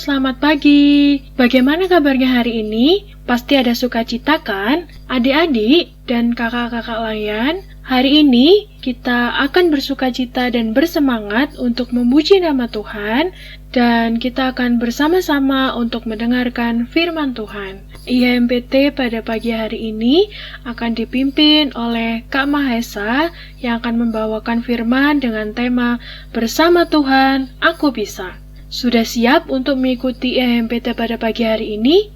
selamat pagi. Bagaimana kabarnya hari ini? Pasti ada sukacita kan? Adik-adik dan kakak-kakak layan, hari ini kita akan bersukacita dan bersemangat untuk memuji nama Tuhan, dan kita akan bersama-sama untuk mendengarkan firman Tuhan. IHMPT pada pagi hari ini akan dipimpin oleh Kak Mahesa yang akan membawakan firman dengan tema Bersama Tuhan, Aku Bisa. Sudah siap untuk mengikuti IHMPT pada pagi hari ini?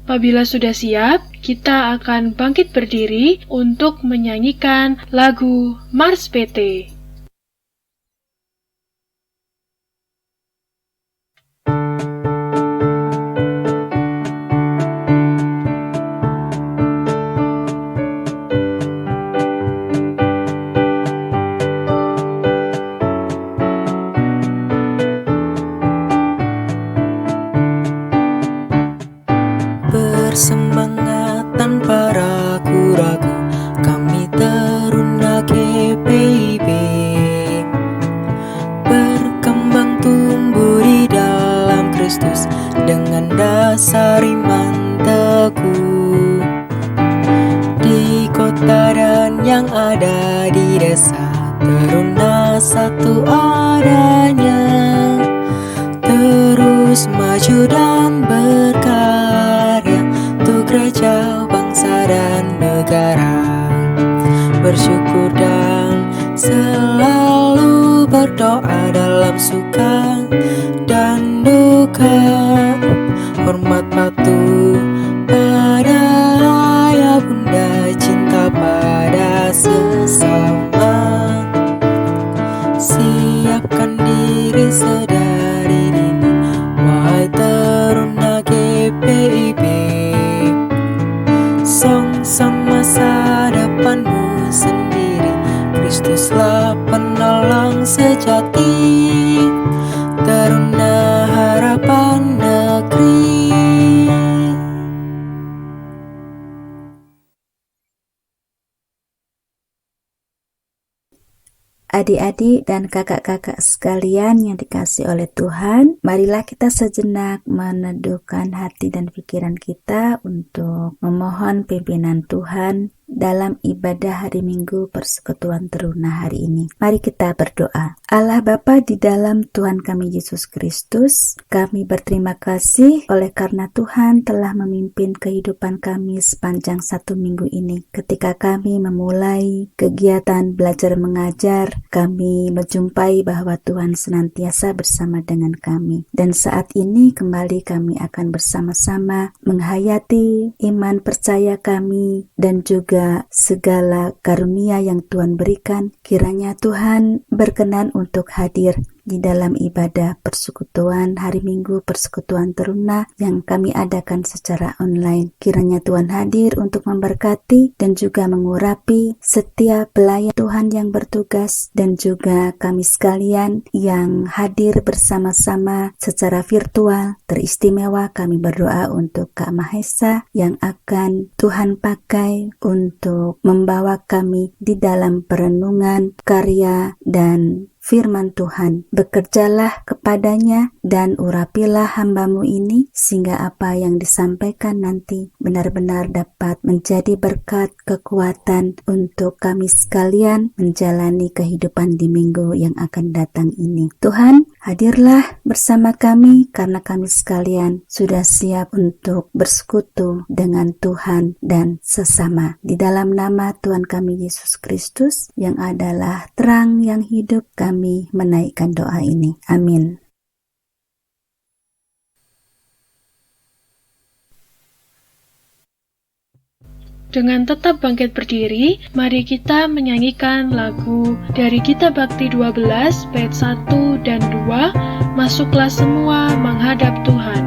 Apabila sudah siap, kita akan bangkit berdiri untuk menyanyikan lagu Mars PT. Bersemangat tanpa ragu-ragu, kami Teruna GPIB. Berkembang tumbuh di dalam Kristus dengan dasar iman teguh. Di kota dan yang ada di desa, Teruna satu adanya. Terus maju dan berkarya untuk gereja, bangsa dan negara. Bersyukur dan selalu berdoa dalam suka dan duka. Hormat patuh pada ayah bunda, cinta pada sesama. Siapkan diri sedari dini, wahai Teruna GPIB. Song masa depanmu sendiri, Kristuslah penolong sejati. Teruna harapan negeri. Adik-adik dan kakak-kakak sekalian yang dikasihi oleh Tuhan, marilah kita sejenak meneduhkan hati dan pikiran kita untuk memohon pimpinan Tuhan dalam ibadah hari Minggu Persekutuan Teruna hari ini. Mari kita berdoa. Allah Bapa di dalam Tuhan kami Yesus Kristus, kami berterima kasih oleh karena Tuhan telah memimpin kehidupan kami sepanjang satu minggu ini. Ketika kami memulai kegiatan belajar mengajar, kami menjumpai bahwa Tuhan senantiasa bersama dengan kami. Dan saat ini kembali kami akan bersama-sama menghayati iman percaya kami dan juga segala karunia yang Tuhan berikan. Kiranya Tuhan berkenan untuk hadir di dalam ibadah persekutuan hari Minggu Persekutuan Teruna yang kami adakan secara online. Kiranya Tuhan hadir untuk memberkati dan juga mengurapi setiap pelayan Tuhan yang bertugas, dan juga kami sekalian yang hadir bersama-sama secara virtual. Teristimewa kami berdoa untuk Kak Mahesa yang akan Tuhan pakai untuk membawa kami di dalam perenungan, karya, dan firman Tuhan. Bekerjalah kepadanya dan urapilah hamba-Mu ini, sehingga apa yang disampaikan nanti benar-benar dapat menjadi berkat kekuatan untuk kami sekalian menjalani kehidupan di minggu yang akan datang ini. Tuhan, hadirlah bersama kami karena kami sekalian sudah siap untuk bersekutu dengan Tuhan dan sesama. Di dalam nama Tuhan kami Yesus Kristus yang adalah terang yang hidup, kami menaikkan doa ini. Amin. Dengan tetap bangkit berdiri, mari kita menyanyikan lagu dari Gita Bakti 12 bait 1 dan 2, Masuklah Semua Menghadap Tuhan.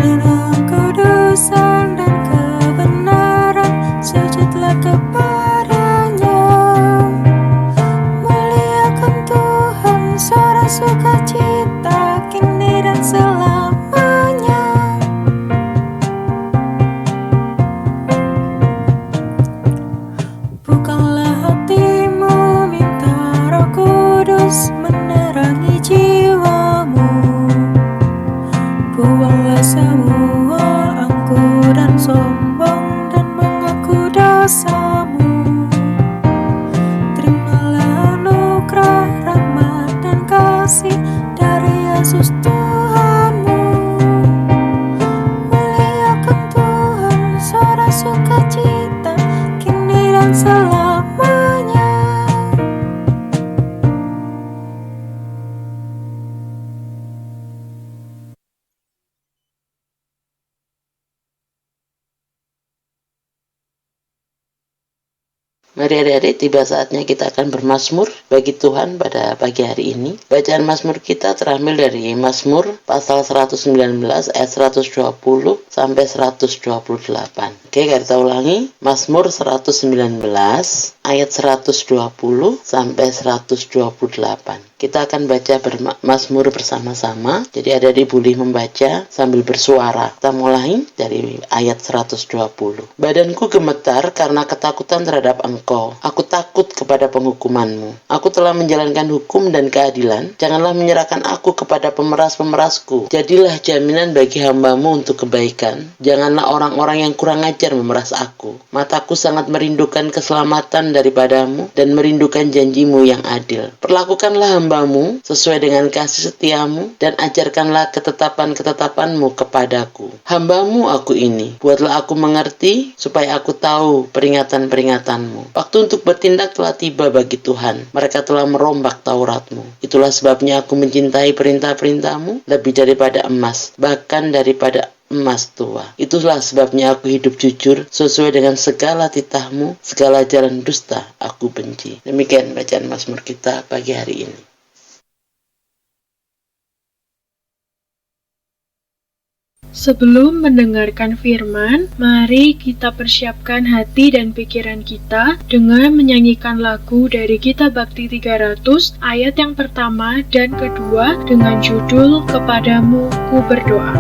Luna sombong dan mengaku dosamu. Terimalah anugerah, rahmat dan kasih dari Yesus Tuhanmu. Muliakan Tuhan, sorak sukacita kini dan selamanya. Mari adik-adik, tiba saatnya kita akan bermazmur bagi Tuhan pada pagi hari ini. Bacaan mazmur kita terambil dari Mazmur pasal 119 ayat 120 sampai 128. Oke, kita ulangi. Mazmur 119 ayat 120 sampai 128. Kita akan baca Mazmur bersama-sama. Jadi adik-adik boleh membaca sambil bersuara. Kita mulai dari ayat 120. Badanku gemetar karena ketakutan terhadap Engkau. Aku takut kepada penghukumanmu. Aku telah menjalankan hukum dan keadilan. Janganlah menyerahkan aku kepada pemeras-pemerasku. Jadilah jaminan bagi hambamu untuk kebaikan. Janganlah orang-orang yang kurang ajar memeras aku. Mataku sangat merindukan keselamatan daripadamu dan merindukan janjimu yang adil. Perlakukanlah hambamu sesuai dengan kasih setiamu dan ajarkanlah ketetapan-ketetapanmu kepadaku. Hambamu aku ini, buatlah aku mengerti supaya aku tahu peringatan-peringatanmu. Waktu untuk bertindak telah tiba bagi Tuhan. Mereka telah merombak Tauratmu. Itulah sebabnya aku mencintai perintah-perintahmu lebih daripada emas, bahkan daripada emas tua. Itulah sebabnya aku hidup jujur sesuai dengan segala titahmu, segala jalan dusta aku benci. Demikian bacaan Mazmur kita pagi hari ini. Sebelum mendengarkan firman, mari kita persiapkan hati dan pikiran kita dengan menyanyikan lagu dari Kitab Bakti 300 ayat yang pertama dan kedua dengan judul Kepadamu Ku Berdoa.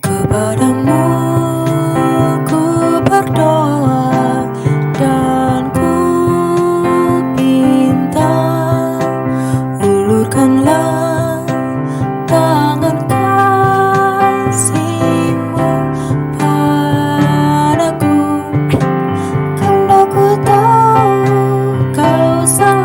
Kepadamu ku berdoa dan ku minta, ulurkanlah tangan kasih-Mu padaku, karena ku tahu Kau selalu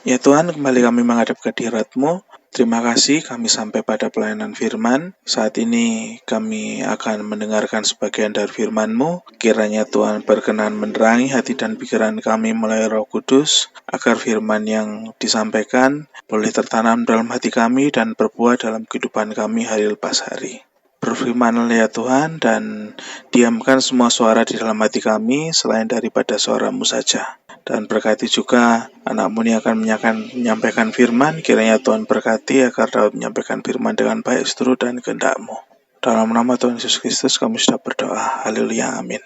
Ya Tuhan, kembali kami menghadap ke hadirat-Mu. Terima kasih kami sampai pada pelayanan firman. Saat ini kami akan mendengarkan sebagian dari firman-Mu. Kiranya Tuhan berkenan menerangi hati dan pikiran kami melalui Roh Kudus, agar firman yang disampaikan boleh tertanam dalam hati kami dan berbuah dalam kehidupan kami hari lepas hari. Berfirmanlah ya Tuhan, dan diamkan semua suara di dalam hati kami selain daripada suara-Mu saja. Dan berkati juga anak-Mu yang akan menyampaikan firman. Kiranya Tuhan berkati agar dapat menyampaikan firman dengan baik seturut dan kehendak-Mu. Dalam nama Tuhan Yesus Kristus kami sudah berdoa. Haleluya, amin.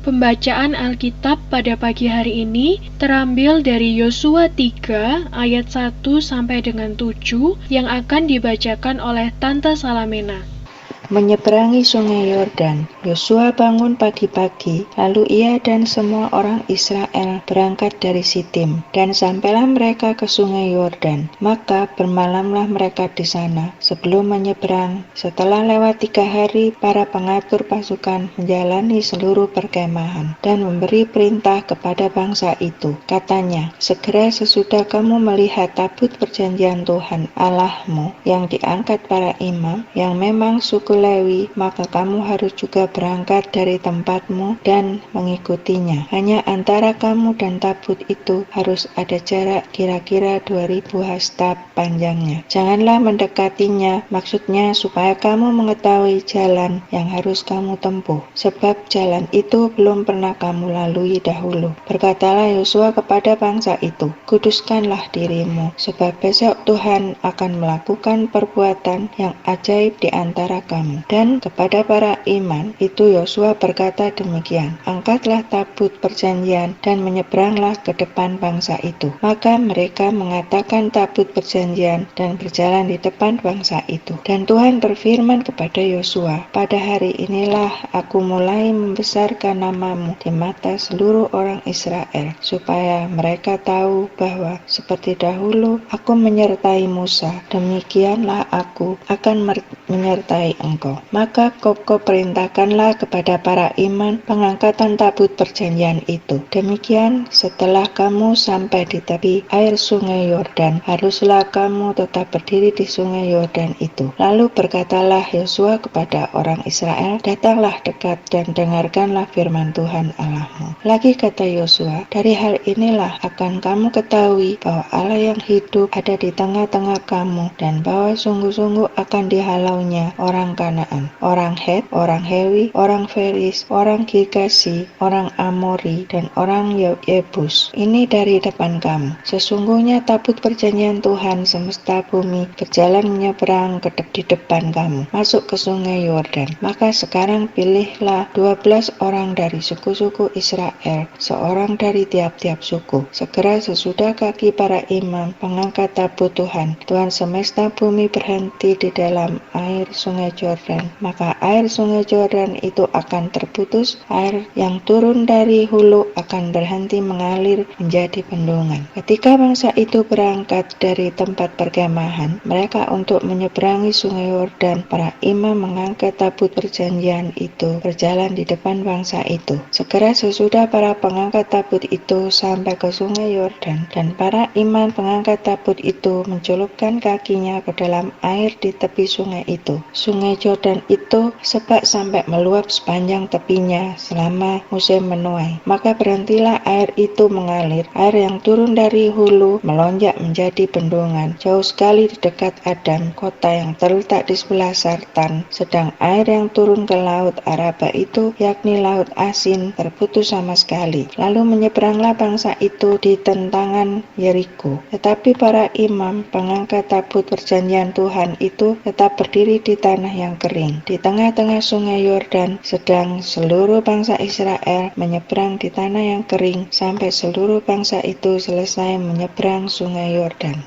Pembacaan Alkitab pada pagi hari ini terambil dari Yosua 3 ayat 1 sampai dengan 7 yang akan dibacakan oleh Tante Salamena. Menyeberangi sungai Yordan, Yosua bangun pagi-pagi, lalu ia dan semua orang Israel berangkat dari Sitim, dan sampailah mereka ke sungai Yordan. Maka bermalamlah mereka di sana sebelum menyeberang. Setelah lewat 3 hari, para pengatur pasukan menjalani seluruh perkemahan dan memberi perintah kepada bangsa itu. Katanya, segera sesudah kamu melihat tabut perjanjian Tuhan Allahmu yang diangkat para imam, yang memang suku Lewi, maka kamu harus juga berangkat dari tempatmu dan mengikutinya. Hanya antara kamu dan tabut itu harus ada jarak kira-kira 2000 hasta panjangnya. Janganlah mendekatinya, maksudnya supaya kamu mengetahui jalan yang harus kamu tempuh, sebab jalan itu belum pernah kamu lalui dahulu. Berkatalah Yosua kepada bangsa itu, kuduskanlah dirimu, sebab besok Tuhan akan melakukan perbuatan yang ajaib di antara kamu. Dan kepada para imam itu Yosua berkata demikian, angkatlah tabut perjanjian dan menyeberanglah ke depan bangsa itu. Maka mereka mengatakan tabut perjanjian dan berjalan di depan bangsa itu. Dan Tuhan berfirman kepada Yosua, pada hari inilah aku mulai membesarkan namamu di mata seluruh orang Israel, supaya mereka tahu bahwa seperti dahulu aku menyertai Musa, demikianlah aku akan menyertai engkau. Maka kau perintahkanlah kepada para imam pengangkatan tabut perjanjian itu. Demikian setelah kamu sampai di tepi air sungai Yordan, haruslah kamu tetap berdiri di sungai Yordan itu. Lalu berkatalah Yosua kepada orang Israel, datanglah dekat dan dengarkanlah firman Tuhan Allahmu. Lagi kata Yosua, dari hal inilah akan kamu ketahui bahwa Allah yang hidup ada di tengah-tengah kamu, dan bahwa sungguh-sungguh akan dihalaunya orang Kanaan, orang Het, orang Hewi, orang Feris, orang Girgasi, orang Amori, dan orang Yebus. Ini dari depan kamu. Sesungguhnya tabut perjanjian Tuhan semesta bumi berjalan menyeberang di depan kamu, masuk ke sungai Yordan. Maka sekarang pilihlah 12 orang dari suku-suku Israel, seorang dari tiap-tiap suku. Segera sesudah kaki para imam mengangkat tabut Tuhan semesta bumi berhenti di dalam air sungai Yordan, maka air sungai Yordan itu akan terputus, air yang turun dari hulu akan berhenti mengalir menjadi bendungan. Ketika bangsa itu berangkat dari tempat perkemahan mereka untuk menyeberangi sungai Yordan, para imam mengangkat tabut perjanjian itu berjalan di depan bangsa itu. Segera sesudah para pengangkat tabut itu sampai ke sungai Yordan, dan para imam pengangkat tabut itu mencelupkan kakinya ke dalam air di tepi sungai itu. Sungai Yordan itu sebak sampai meluap sepanjang tepinya selama musim menuai. Maka berhentilah air itu mengalir. Air yang turun dari hulu melonjak menjadi bendungan jauh sekali di dekat Adam, kota yang terletak di sebelah Sartan. Sedang air yang turun ke laut Araba itu, yakni laut asin, terputus sama sekali. Lalu menyeberanglah bangsa itu di tentangan Yeriko. Tetapi para imam pengangkat tabut perjanjian Tuhan itu tetap berdiri di tanah yang kering di tengah-tengah sungai Yordan, sedang seluruh bangsa Israel menyeberang di tanah yang kering sampai seluruh bangsa itu selesai menyeberang sungai Yordan.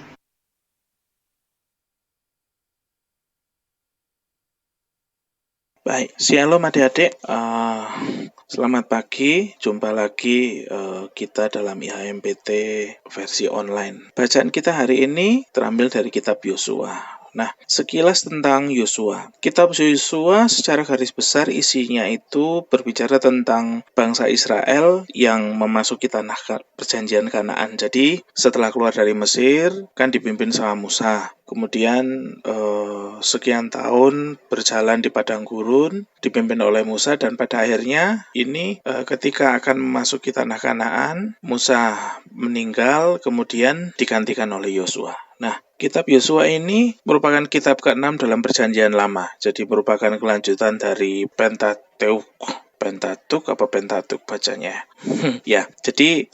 Baik, shalom adik-adik. Selamat pagi, jumpa lagi kita dalam IHMPT versi online. Bacaan kita hari ini terambil dari kitab Yosua. Nah, sekilas tentang Yosua. Kitab Yosua secara garis besar isinya itu berbicara tentang bangsa Israel yang memasuki tanah perjanjian Kanaan. Jadi, setelah keluar dari Mesir, kan dipimpin sama Musa. Kemudian sekian tahun berjalan di padang gurun, dipimpin oleh Musa, dan pada akhirnya ini ketika akan memasuki tanah Kanaan, Musa meninggal, kemudian digantikan oleh Yosua. Nah, kitab Yosua ini merupakan kitab ke-6 dalam perjanjian lama. Jadi merupakan kelanjutan dari Pentateuch bacanya. Ya, jadi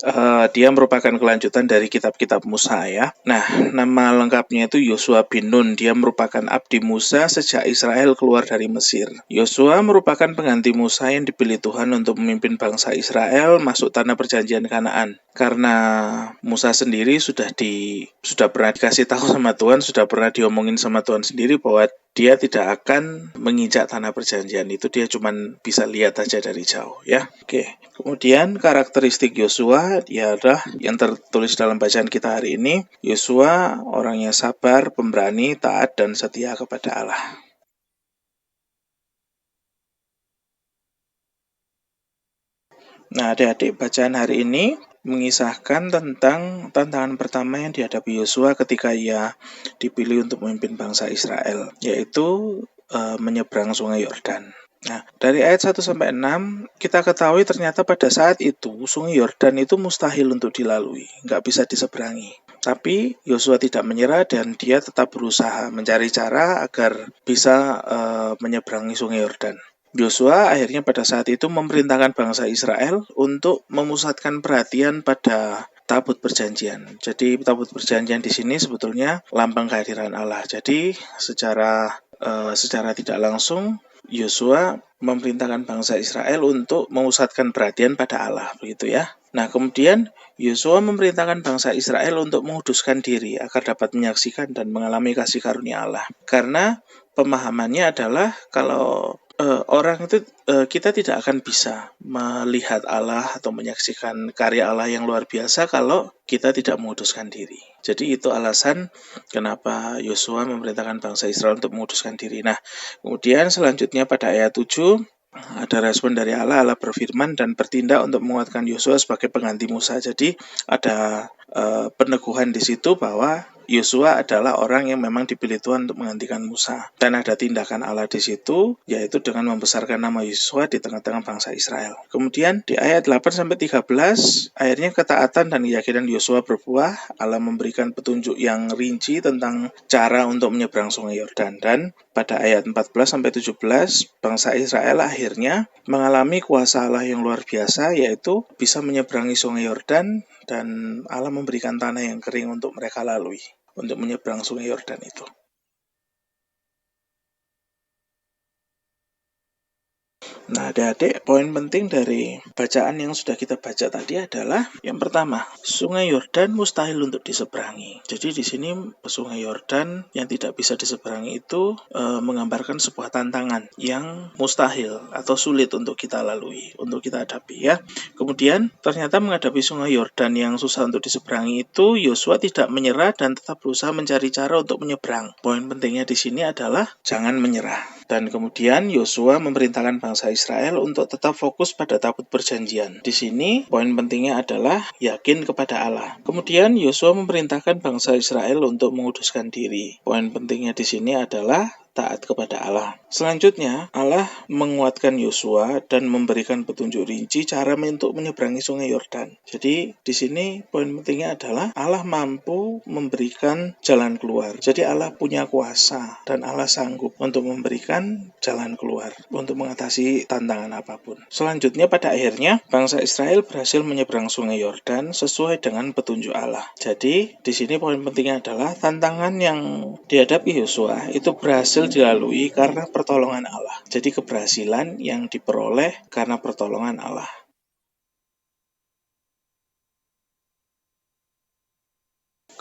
dia merupakan kelanjutan dari kitab-kitab Musa ya. Nah, nama lengkapnya itu Yosua bin Nun. Dia merupakan abdi Musa sejak Israel keluar dari Mesir. Yosua merupakan pengganti Musa yang dipilih Tuhan untuk memimpin bangsa Israel masuk tanah perjanjian Kanaan. Karena Musa sendiri sudah pernah dikasih tahu sama Tuhan, sudah pernah diomongin sama Tuhan sendiri bahwa dia tidak akan menginjak tanah perjanjian itu, dia cuma bisa lihat aja dari jauh ya. Oke. Kemudian karakteristik Yosua dia adalah yang tertulis dalam bacaan kita hari ini. Yosua orangnya sabar, pemberani, taat dan setia kepada Allah. Nah, adik-adik, bacaan hari ini mengisahkan tentang tantangan pertama yang dihadapi Yosua ketika ia dipilih untuk memimpin bangsa Israel, yaitu menyeberang sungai Yordan. Nah, dari ayat 1-6 kita ketahui ternyata pada saat itu sungai Yordan itu mustahil untuk dilalui, nggak bisa diseberangi. Tapi Yosua tidak menyerah dan dia tetap berusaha mencari cara agar bisa menyeberangi sungai Yordan. Yosua akhirnya pada saat itu memerintahkan bangsa Israel untuk memusatkan perhatian pada tabut perjanjian. Jadi tabut perjanjian di sini sebetulnya lambang kehadiran Allah. Jadi secara tidak langsung Yosua memerintahkan bangsa Israel untuk memusatkan perhatian pada Allah, begitu ya. Nah, kemudian Yosua memerintahkan bangsa Israel untuk menguduskan diri agar dapat menyaksikan dan mengalami kasih karunia Allah. Karena pemahamannya adalah kalau orang itu kita tidak akan bisa melihat Allah atau menyaksikan karya Allah yang luar biasa kalau kita tidak menguduskan diri. Jadi itu alasan kenapa Yosua memerintahkan bangsa Israel untuk menguduskan diri. Nah, kemudian selanjutnya pada ayat 7 ada respon dari Allah. Allah berfirman dan bertindak untuk menguatkan Yosua sebagai pengganti Musa. Jadi ada peneguhan di situ bahwa Yosua adalah orang yang memang dipilih Tuhan untuk menggantikan Musa. Dan ada tindakan Allah di situ, yaitu dengan membesarkan nama Yosua di tengah-tengah bangsa Israel. Kemudian di ayat 8-13, akhirnya ketaatan dan keyakinan Yosua berbuah. Allah memberikan petunjuk yang rinci tentang cara untuk menyeberang sungai Yordan. Dan pada ayat 14-17, bangsa Israel akhirnya mengalami kuasa Allah yang luar biasa, yaitu bisa menyeberangi sungai Yordan, dan Allah memberikan tanah yang kering untuk mereka lalui, untuk menyeberang sungai Yordan itu. Nah, adik-adik, poin penting dari bacaan yang sudah kita baca tadi adalah yang pertama, sungai Yordan mustahil untuk diseberangi. Jadi di sini sungai Yordan yang tidak bisa diseberangi itu menggambarkan sebuah tantangan yang mustahil atau sulit untuk kita lalui, untuk kita hadapi ya. Kemudian ternyata menghadapi sungai Yordan yang susah untuk diseberangi itu, Yosua tidak menyerah dan tetap berusaha mencari cara untuk menyeberang. Poin pentingnya di sini adalah jangan menyerah. Dan kemudian Yosua memerintahkan bangsa Israel untuk tetap fokus pada tabut perjanjian. Di sini poin pentingnya adalah yakin kepada Allah. Kemudian Yosua memerintahkan bangsa Israel untuk menguduskan diri. Poin pentingnya di sini adalah taat kepada Allah. Selanjutnya, Allah menguatkan Yosua dan memberikan petunjuk rinci cara untuk menyeberangi sungai Yordan. Jadi, di sini poin pentingnya adalah Allah mampu memberikan jalan keluar. Jadi, Allah punya kuasa dan Allah sanggup untuk memberikan jalan keluar untuk mengatasi tantangan apapun. Selanjutnya, pada akhirnya, bangsa Israel berhasil menyeberang sungai Yordan sesuai dengan petunjuk Allah. Jadi, di sini poin pentingnya adalah tantangan yang dihadapi Yosua itu berhasil dilalui karena pertolongan Allah. Jadi keberhasilan yang diperoleh karena pertolongan Allah.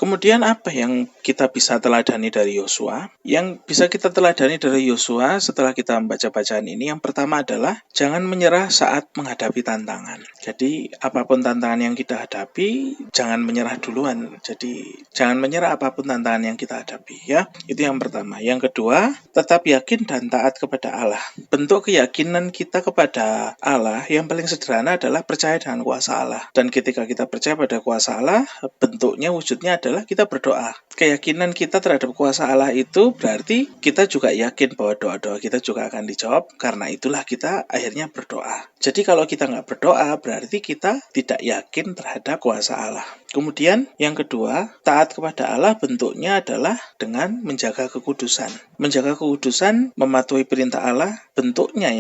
Kemudian apa yang kita bisa teladani dari Yosua? Yang bisa kita teladani dari Yosua setelah kita membaca bacaan ini, yang pertama adalah jangan menyerah saat menghadapi tantangan. Jadi apapun tantangan yang kita hadapi, jangan menyerah duluan. Jadi jangan menyerah apapun tantangan yang kita hadapi, ya. Itu yang pertama. Yang kedua, tetap yakin dan taat kepada Allah. Bentuk keyakinan kita kepada Allah yang paling sederhana adalah percaya dengan kuasa Allah. Dan ketika kita percaya pada kuasa Allah, bentuknya, wujudnya adalah kita berdoa. Keyakinan kita terhadap kuasa Allah itu berarti kita juga yakin bahwa doa-doa kita juga akan dijawab. Karena itulah kita akhirnya berdoa. Jadi kalau kita nggak berdoa, berarti kita tidak yakin terhadap kuasa Allah. Kemudian yang kedua, taat kepada Allah bentuknya adalah dengan menjaga kekudusan. Menjaga kekudusan, mematuhi perintah Allah, bentuknya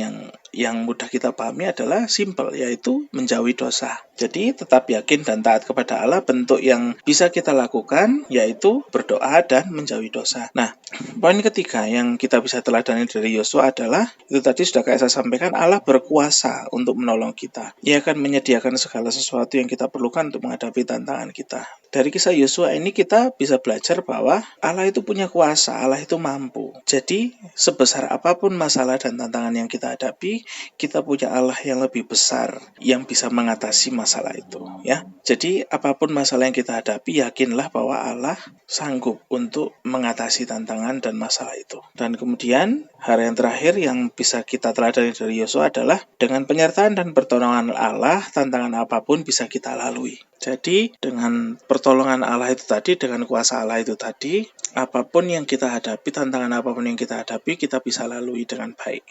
yang mudah kita pahami adalah simple, yaitu menjauhi dosa. Jadi tetap yakin dan taat kepada Allah, bentuk yang bisa kita lakukan yaitu berdoa dan menjauhi dosa. Nah, poin ketiga yang kita bisa teladani dari Yosua adalah, itu tadi sudah kayak saya sampaikan, Allah berkuasa untuk menolong kita. Ia akan menyediakan segala sesuatu yang kita perlukan untuk menghadapi tantangan kita. Dari kisah Yosua ini kita bisa belajar bahwa Allah itu punya kuasa, Allah itu mampu. Jadi sebesar apapun masalah dan tantangan yang kita hadapi, kita punya Allah yang lebih besar yang bisa mengatasi masalah itu, ya. Jadi apapun masalah yang kita hadapi, yakinlah bahwa Allah sanggup untuk mengatasi tantangan dan masalah itu. Dan kemudian hal yang terakhir yang bisa kita teladani dari Yosua adalah dengan penyertaan dan pertolongan Allah, tantangan apapun bisa kita lalui. Jadi dengan pertolongan Allah itu tadi, dengan kuasa Allah itu tadi, apapun yang kita hadapi, tantangan apapun yang kita hadapi, kita bisa lalui dengan baik.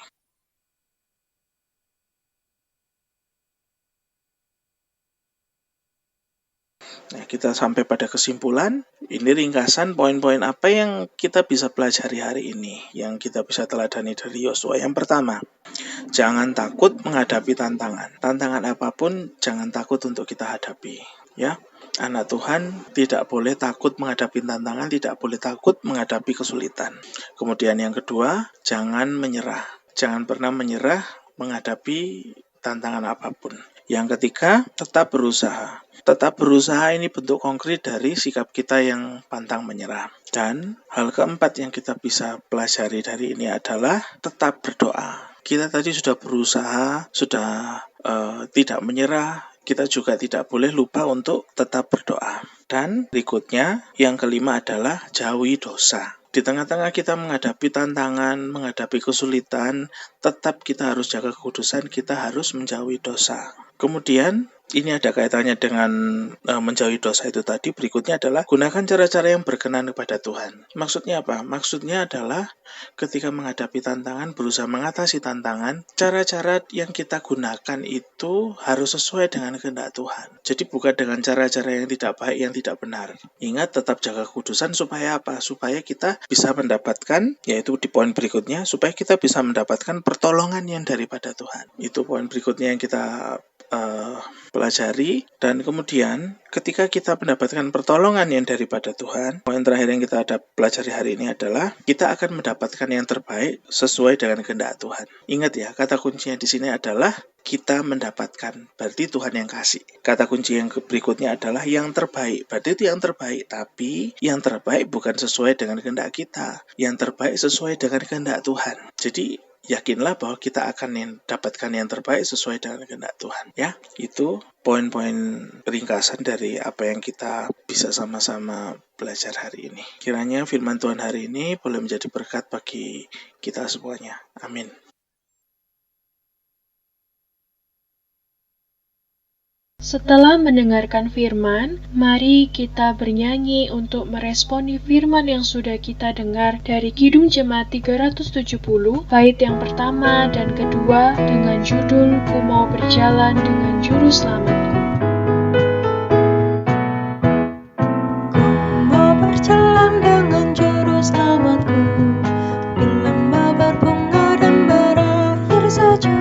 Nah, kita sampai pada kesimpulan. Ini ringkasan poin-poin apa yang kita bisa pelajari hari ini, yang kita bisa teladani dari Yosua. Yang pertama, jangan takut menghadapi tantangan. Tantangan apapun jangan takut untuk kita hadapi, ya. Anak Tuhan tidak boleh takut menghadapi tantangan, tidak boleh takut menghadapi kesulitan. Kemudian yang kedua, jangan menyerah. Jangan pernah menyerah menghadapi tantangan apapun. Yang ketiga, tetap berusaha. Tetap berusaha ini bentuk konkret dari sikap kita yang pantang menyerah. Dan hal keempat yang kita bisa pelajari dari ini adalah tetap berdoa. Kita tadi sudah berusaha, sudah tidak menyerah. Kita juga tidak boleh lupa untuk tetap berdoa. Dan berikutnya, yang kelima adalah jauhi dosa. Di tengah-tengah kita menghadapi tantangan, menghadapi kesulitan, tetap kita harus jaga kekudusan, kita harus menjauhi dosa. Kemudian, ini ada kaitannya dengan menjauhi dosa itu tadi. Berikutnya adalah gunakan cara-cara yang berkenan kepada Tuhan. Maksudnya apa? Maksudnya adalah ketika menghadapi tantangan, berusaha mengatasi tantangan, cara-cara yang kita gunakan itu harus sesuai dengan kehendak Tuhan. Jadi bukan dengan cara-cara yang tidak baik, yang tidak benar. Ingat, tetap jaga kekudusan supaya apa? Supaya kita bisa mendapatkan, yaitu di poin berikutnya, supaya kita bisa mendapatkan pertolongan yang daripada Tuhan. Itu poin berikutnya yang kita pelajari. Dan kemudian ketika kita mendapatkan pertolongan yang daripada Tuhan, poin terakhir yang kita pelajari hari ini adalah kita akan mendapatkan yang terbaik sesuai dengan kehendak Tuhan. Ingat ya, kata kuncinya di sini adalah kita mendapatkan, berarti Tuhan yang kasih. Kata kunci yang berikutnya adalah yang terbaik, berarti itu yang terbaik, tapi yang terbaik bukan sesuai dengan kehendak kita, yang terbaik sesuai dengan kehendak Tuhan. Jadi yakinlah bahwa kita akan mendapatkan yang terbaik sesuai dengan kehendak Tuhan, ya. Itu poin-poin ringkasan dari apa yang kita bisa sama-sama belajar hari ini. Kiranya firman Tuhan hari ini boleh menjadi berkat bagi kita semuanya. Amin. Setelah mendengarkan firman, mari kita bernyanyi untuk meresponi firman yang sudah kita dengar dari Kidung Jemaat 370, bait yang pertama dan kedua dengan judul Ku Mau Berjalan Dengan Juru Selamatku. Ku mau berjalan dengan juru selamatku, di lembah berbunga dan berakhir saja.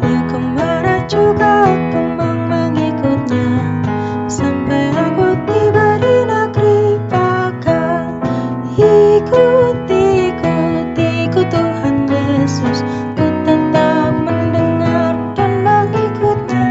Ya kemana juga aku mengikutnya, sampai aku tiba di negeri bakal. Ikuti Tuhan Yesus, ku tetap mendengar dan mengikutnya.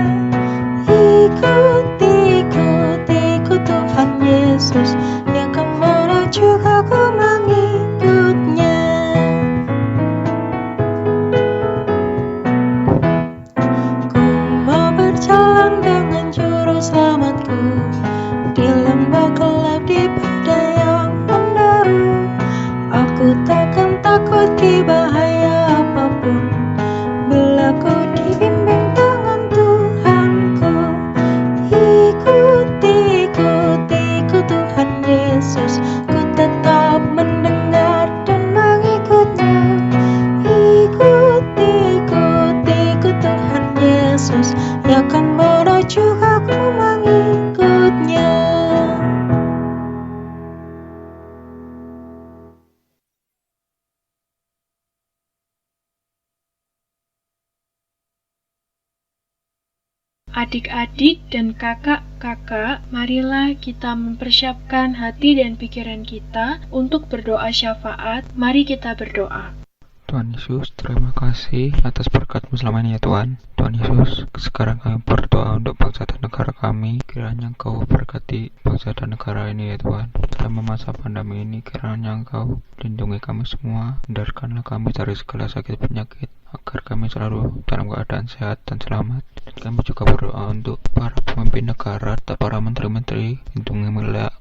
Yakan menuju aku mengikutnya. Adik-adik dan kakak-kakak, marilah kita mempersiapkan hati dan pikiran kita untuk berdoa syafaat. Mari kita berdoa. Tuhan Yesus, terima kasih atas berkat-Mu selama ini ya Tuhan. Tuhan Yesus, sekarang kami berdoa untuk bangsa dan negara kami. Kiranya Engkau berkati bangsa dan negara ini ya Tuhan. Dalam masa pandemi ini, kiranya Engkau lindungi kami semua. Hindarkanlah kami dari segala sakit penyakit, agar kami selalu dalam keadaan sehat dan selamat. Dan kami juga berdoa untuk para pemimpin negara dan para menteri-menteri. Lindungi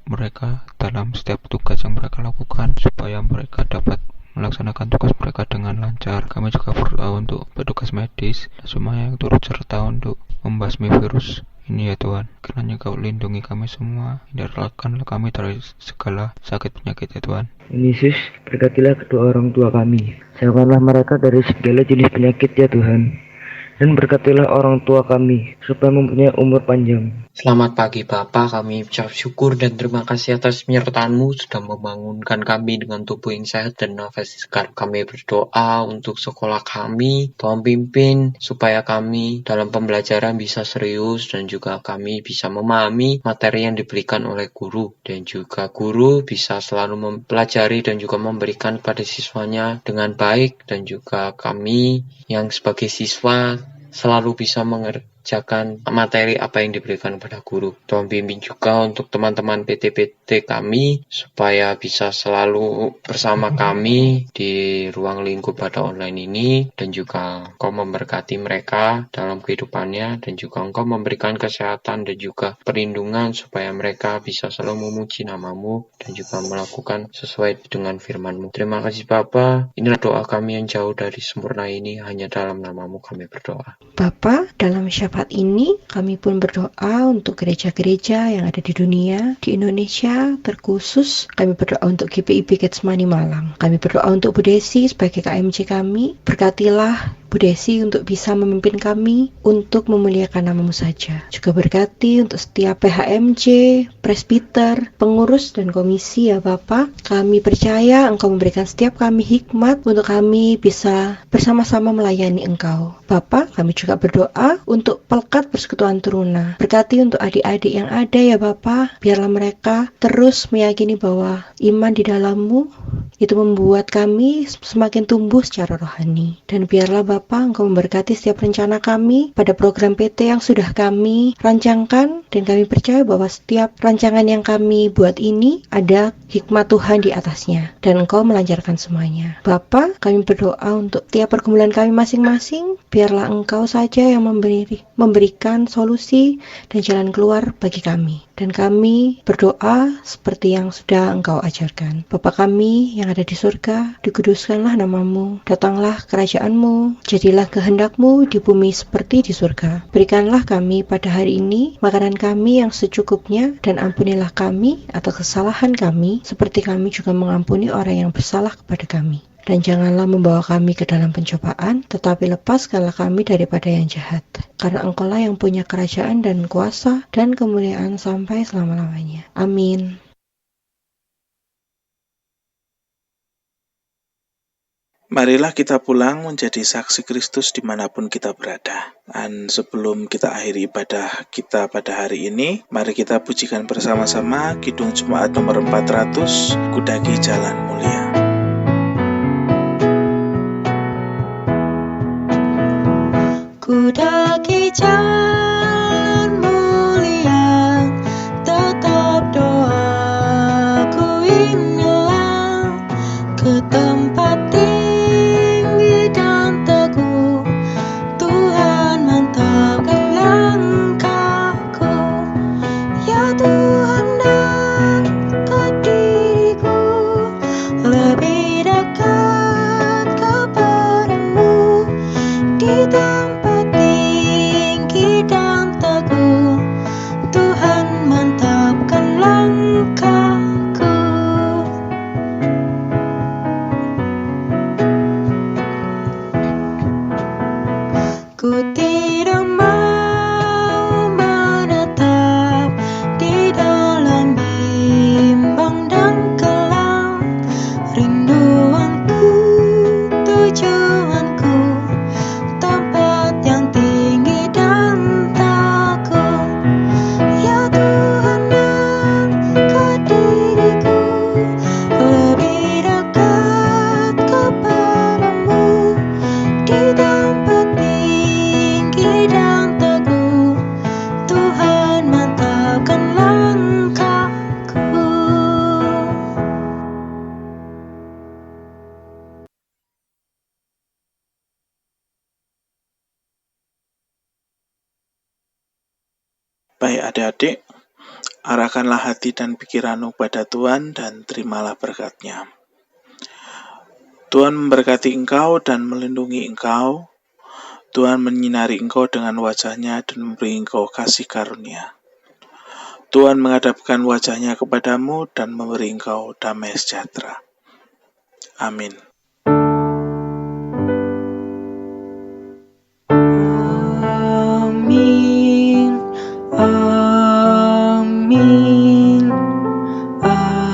mereka dalam setiap tugas yang mereka lakukan, supaya mereka dapat melaksanakan tugas mereka dengan lancar. Kami juga berdoa untuk petugas medis dan semua yang turut serta untuk membasmi virus ini ya Tuhan. Kiranya Kau lindungi kami semua, hindarkanlah kami dari segala sakit penyakit ya Tuhan. Yesus, berkatilah kedua orang tua kami. Jauhkanlah mereka dari segala jenis penyakit ya Tuhan. Dan berkatilah orang tua kami, supaya mempunyai umur panjang. Selamat pagi Bapa, kami ucap syukur dan terima kasih atas penyertaan-Mu sudah membangunkan kami dengan tubuh yang sehat dan nafas segar. Kami berdoa untuk sekolah kami, Tuhan pimpin supaya kami dalam pembelajaran bisa serius dan juga kami bisa memahami materi yang diberikan oleh guru. Dan juga guru bisa selalu mempelajari dan juga memberikan kepada siswanya dengan baik, dan juga kami yang sebagai siswa selalu bisa mengerjakan materi apa yang diberikan kepada guru. Tuhan bimbing juga untuk teman-teman PT-PT kami supaya bisa selalu bersama kami di ruang lingkup pada online ini, dan juga Engkau memberkati mereka dalam kehidupannya, dan juga Engkau memberikan kesehatan dan juga perlindungan supaya mereka bisa selalu memuji nama-Mu dan juga melakukan sesuai dengan firman-Mu. Terima kasih Bapa. Inilah doa kami yang jauh dari sempurna ini, hanya dalam nama-Mu kami berdoa. Bapa, dalam syafaat ini kami pun berdoa untuk gereja-gereja yang ada di dunia, di Indonesia terkhusus. Kami berdoa untuk GPIB Getsemani Malang. Kami berdoa untuk Bu Desi sebagai KMJ kami. Berkatilah Bu Desi untuk bisa memimpin kami untuk memuliakan nama-Mu saja. Juga berkati untuk setiap PHMJ, presbiter, pengurus dan komisi ya Bapa. Kami percaya Engkau memberikan setiap kami hikmat untuk kami bisa bersama-sama melayani Engkau. Bapa, kami juga berdoa untuk pelekat persekutuan Teruna. Berkati untuk adik-adik yang ada ya Bapa. Biarlah mereka terus meyakini bahwa iman di dalam-Mu itu membuat kami semakin tumbuh secara rohani. Dan biarlah Bapa Engkau memberkati setiap rencana kami pada program PT yang sudah kami rancangkan, dan kami percaya bahwa setiap rancangan yang kami buat ini ada hikmat Tuhan di atasnya, dan Engkau melancarkan semuanya. Bapa, kami berdoa untuk tiap pergumulan kami masing-masing, biarlah Engkau saja yang memberikan solusi dan jalan keluar bagi kami. Dan kami berdoa seperti yang sudah Engkau ajarkan. Bapa kami yang ada di surga, dikuduskanlah nama-Mu, datanglah kerajaan-Mu, jadilah kehendak-Mu di bumi seperti di surga. Berikanlah kami pada hari ini makanan kami yang secukupnya, dan ampunilah kami atas kesalahan kami, seperti kami juga mengampuni orang yang bersalah kepada kami. Dan janganlah membawa kami ke dalam pencobaan, tetapi lepaskanlah kami daripada yang jahat. Karena Engkau-lah yang punya kerajaan dan kuasa dan kemuliaan sampai selama-lamanya. Amin. Marilah kita pulang menjadi saksi Kristus dimanapun kita berada. Dan sebelum kita akhiri ibadah kita pada hari ini, mari kita pujikan bersama-sama Kidung Jemaat nomor 400, Kudaki Jalan Mulia. Kudaki jalan mulia, tetap doaku inilah, ke tempat tinggi dan teguh, Tuhan mantapkan langkahku. Ya Tuhan, dekat diriku, lebih dekat kepadamu, di tempat tinggi Baik adik-adik, arahkanlah hati dan pikiranmu pada Tuhan dan terimalah berkat-Nya. Tuhan memberkati engkau dan melindungi engkau. Tuhan menyinari engkau dengan wajah-Nya dan memberi engkau kasih karunia. Tuhan menghadapkan wajah-Nya kepadamu dan memberi engkau damai sejahtera. Amin. Amin. Amin. Amin.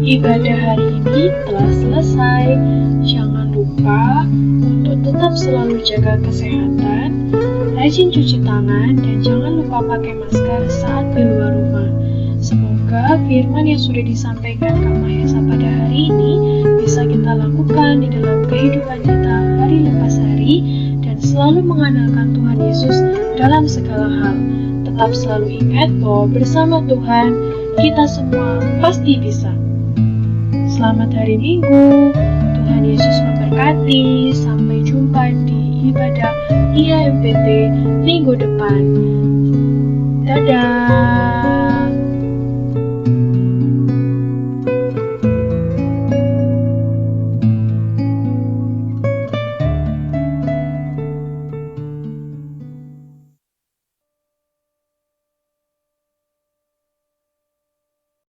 Ibadah hari ini telah selesai. Jangan lupa untuk tetap selalu jaga kesehatan, rajin cuci tangan, dan jangan lupa pakai masker saat di luar rumah. Semoga firman yang sudah disampaikan Kak Mahesa pada hari ini bisa kita lakukan di dalam kehidupan kita hari lepas hari dan selalu mengandalkan Tuhan Yesus dalam segala hal. Tetap selalu ingat bahwa bersama Tuhan kita semua pasti bisa. Selamat hari Minggu, Tuhan Yesus memberkati. Sampai jumpa di ibadah IHMPT minggu depan. Dadah.